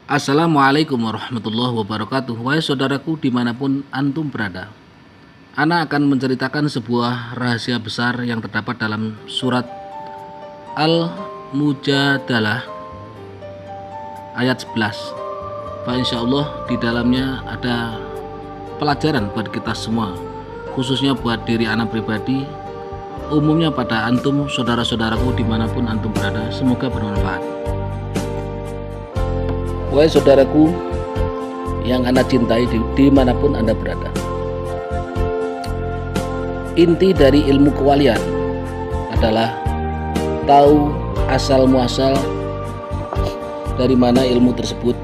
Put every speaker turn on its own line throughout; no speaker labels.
Assalamualaikum warahmatullahi wabarakatuh. Wahai saudaraku dimanapun antum berada, Ana akan menceritakan sebuah rahasia besar yang terdapat dalam surat Al-Mujadalah ayat 11. Insyaallah di dalamnya ada pelajaran buat kita semua, khususnya buat diri Ana pribadi, umumnya pada antum saudara-saudaraku dimanapun antum berada. Semoga bermanfaat. Wahai saudaraku yang Anda cintai dimanapun Anda berada, inti dari ilmu kewalian adalah tahu asal muasal dari mana ilmu tersebut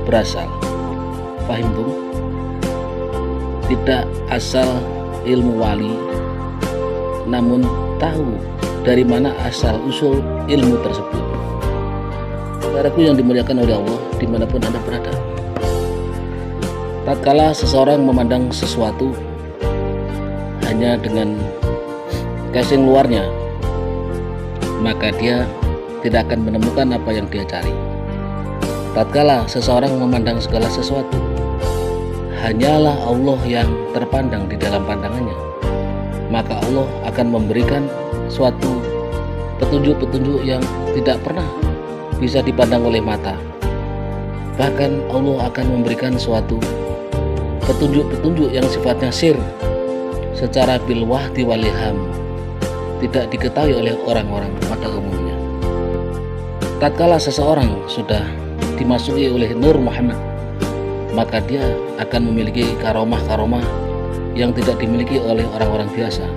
berasal. Fahim tuh? Tidak asal ilmu wali, namun tahu dari mana asal usul ilmu tersebut. Saudaraku yang dimuliakan oleh Allah dimanapun Anda berada, tatkala seseorang memandang sesuatu hanya dengan casing luarnya, maka dia tidak akan menemukan apa yang dia cari. Tatkala seseorang memandang segala sesuatu hanyalah Allah yang terpandang di dalam pandangannya, maka Allah akan memberikan suatu petunjuk-petunjuk yang tidak pernah bisa dipandang oleh mata. Bahkan Allah akan memberikan suatu petunjuk-petunjuk yang sifatnya sir, secara bil wahdi wal ilham, tidak diketahui oleh orang-orang pada umumnya. Tatkala seseorang sudah dimasuki oleh Nur Muhammad, maka dia akan memiliki karomah-karomah yang tidak dimiliki oleh orang-orang biasa.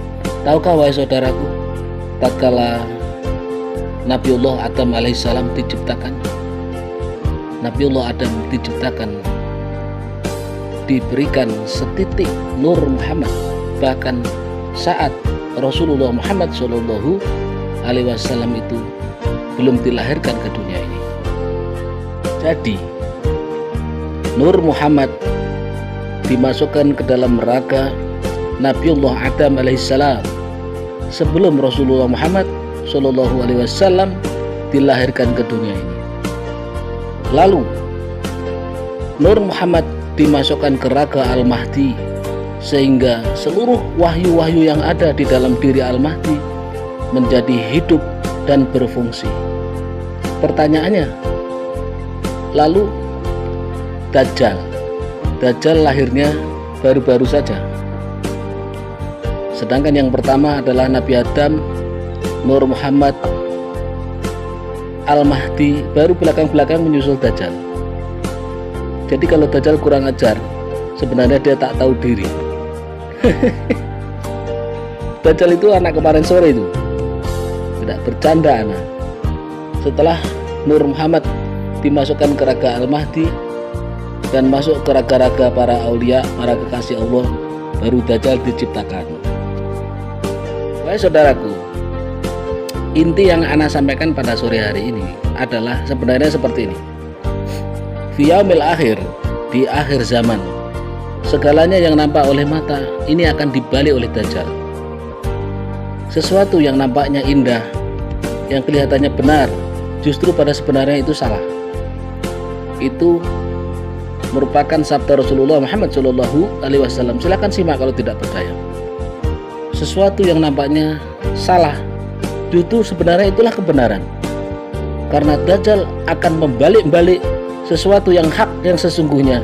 Tahukah wahai saudaraku, tatkala Nabiullah Adam alaihissalam diciptakan, Nabiullah Adam diciptakan diberikan setitik Nur Muhammad. Bahkan saat Rasulullah Muhammad Shallallahu Alaihi Wasallam itu belum dilahirkan ke dunia ini. Jadi Nur Muhammad dimasukkan ke dalam raga Nabiullah Adam alaihissalam sebelum Rasulullah Muhammad Shallallahu Alaihi Wasallam dilahirkan ke dunia ini. Lalu Nur Muhammad dimasukkan ke raga Al-Mahdi, sehingga seluruh wahyu-wahyu yang ada di dalam diri Al-Mahdi menjadi hidup dan berfungsi. Pertanyaannya, lalu Dajjal lahirnya baru-baru saja, sedangkan yang pertama adalah Nabi Adam, Nur Muhammad, Al-Mahdi baru belakang-belakang menyusul Dajjal. Jadi kalau Dajjal kurang ajar, sebenarnya dia tak tahu diri. Dajjal itu anak kemarin sore itu, tidak bercanda anak. Setelah Nur Muhammad dimasukkan ke raga Al-Mahdi dan masuk ke raga-raga para aulia, para kekasih Allah, baru Dajjal diciptakan. Wahai saudaraku, inti yang Ana sampaikan pada sore hari ini adalah sebenarnya seperti ini. Fi yaumil akhir, di akhir zaman, segalanya yang nampak oleh mata ini akan dibalik oleh Dajjal. Sesuatu yang nampaknya indah, yang kelihatannya benar, justru pada sebenarnya itu salah. Itu merupakan sabda Rasulullah Muhammad Shallallahu Alaihi Wasallam. Silakan simak kalau tidak percaya. Sesuatu yang nampaknya salah, justru sebenarnya itulah kebenaran. Karena Dajjal akan membalik-balik sesuatu yang hak, yang sesungguhnya,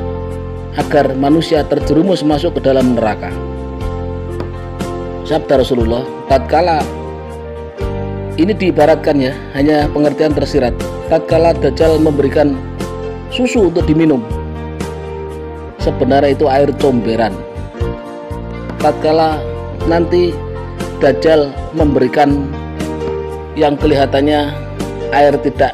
agar manusia terjerumus masuk ke dalam neraka. Sabda Rasulullah, tatkala ini diibaratkan ya, hanya pengertian tersirat, tatkala Dajjal memberikan susu untuk diminum, sebenarnya itu air comberan. Tatkala nanti Dajjal memberikan yang kelihatannya air tidak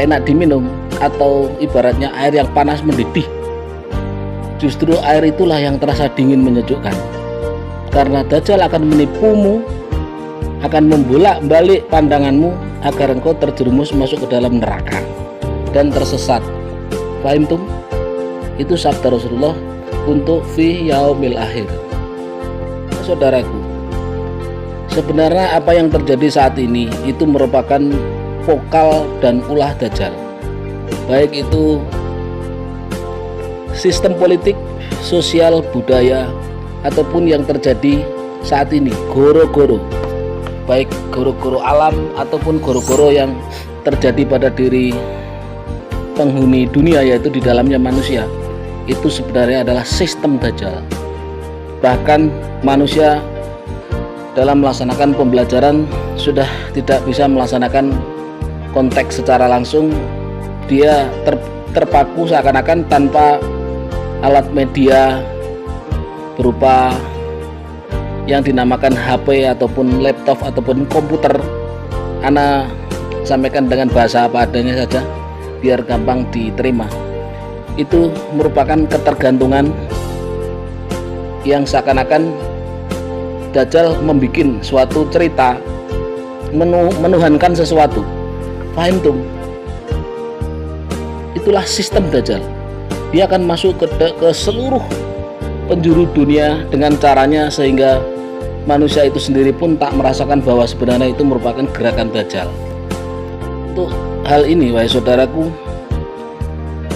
enak diminum, atau ibaratnya air yang panas mendidih, justru air itulah yang terasa dingin menyejukkan. Karena Dajjal akan menipumu, akan membolak-balik pandanganmu agar engkau terjerumus masuk ke dalam neraka dan tersesat. Fahim tuh? Itu sabda Rasulullah untuk fi yaumil akhir. Saudaraku, sebenarnya apa yang terjadi saat ini itu merupakan vokal dan ulah Dajjal. baik itu sistem politik, sosial, budaya, ataupun yang terjadi saat ini, goro-goro, baik goro-goro alam ataupun goro-goro yang terjadi pada diri penghuni dunia, yaitu di dalamnya manusia, itu sebenarnya adalah sistem Dajjal. Bahkan manusia dalam melaksanakan pembelajaran sudah tidak bisa melaksanakan konteks secara langsung, dia terpaku seakan-akan tanpa alat media berupa yang dinamakan HP ataupun laptop ataupun komputer. Ana sampaikan dengan bahasa apa adanya saja biar gampang diterima. Itu merupakan ketergantungan yang seakan-akan Dajjal membuat suatu cerita, menuhankan sesuatu. Paham tuh? Itulah sistem Dajjal. Dia akan masuk ke seluruh penjuru dunia dengan caranya, sehingga manusia itu sendiri pun tak merasakan bahwa sebenarnya itu merupakan gerakan Dajjal. Untuk hal ini, wahai saudaraku,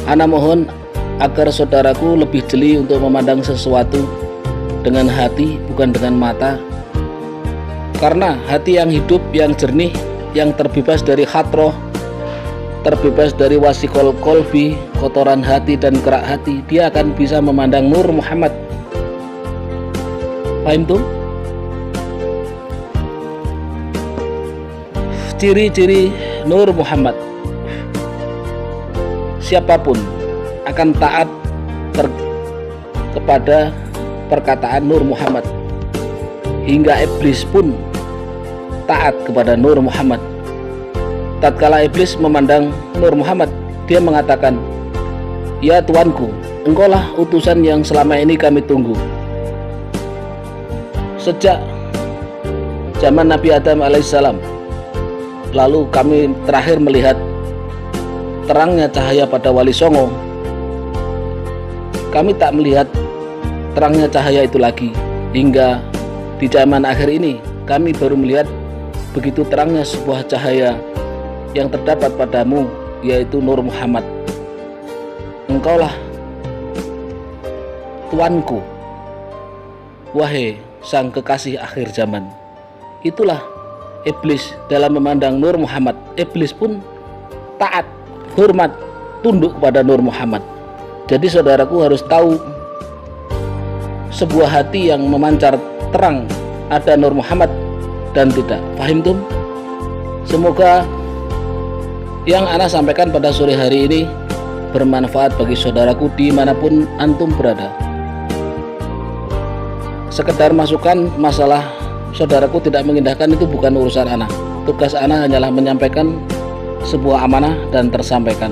ana mohon agar saudaraku lebih jeli untuk memandang sesuatu dengan hati, bukan dengan mata. Karena hati yang hidup, yang jernih, yang terbebas dari khatroh, terbebas dari wasikol kolbi, kotoran hati dan kerak hati, dia akan bisa memandang Nur Muhammad. Paham tuh? Ciri-ciri Nur Muhammad, siapapun akan taat kepada perkataan Nur Muhammad, hingga iblis pun taat kepada Nur Muhammad. Tatkala iblis memandang Nur Muhammad, dia mengatakan, "Ya Tuanku, engkaulah utusan yang selama ini kami tunggu. Sejak zaman Nabi Adam alaihissalam, lalu kami terakhir melihat terangnya cahaya pada Wali Songo. Kami tak melihat terangnya cahaya itu lagi, hingga di zaman akhir ini kami baru melihat begitu terangnya sebuah cahaya yang terdapat padamu, yaitu Nur Muhammad. Engkaulah Tuanku, wahai sang kekasih akhir zaman." Itulah iblis dalam memandang Nur Muhammad. Iblis pun taat, hormat, tunduk kepada Nur Muhammad. Jadi saudaraku harus tahu, sebuah hati yang memancar terang ada Nur Muhammad dan tidak. Paham tuh? Semoga yang ana sampaikan pada sore hari ini bermanfaat bagi saudaraku dimanapun antum berada. Sekedar masukan, masalah saudaraku tidak mengindahkan itu bukan urusan ana. Tugas ana hanyalah menyampaikan sebuah amanah dan tersampaikan.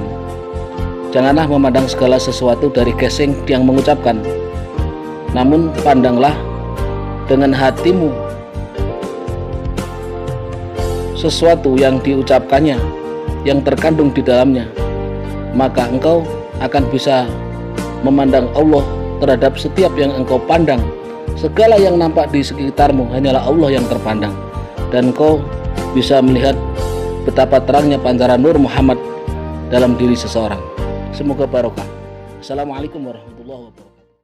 Janganlah memandang segala sesuatu dari casing yang mengucapkan, namun pandanglah dengan hatimu sesuatu yang diucapkannya, yang terkandung di dalamnya, maka engkau akan bisa memandang Allah terhadap setiap yang engkau pandang. Segala yang nampak di sekitarmu hanyalah Allah yang terpandang, dan engkau bisa melihat betapa terangnya pancaran Nur Muhammad dalam diri seseorang. Semoga barokah. Assalamualaikum warahmatullahi wabarakatuh.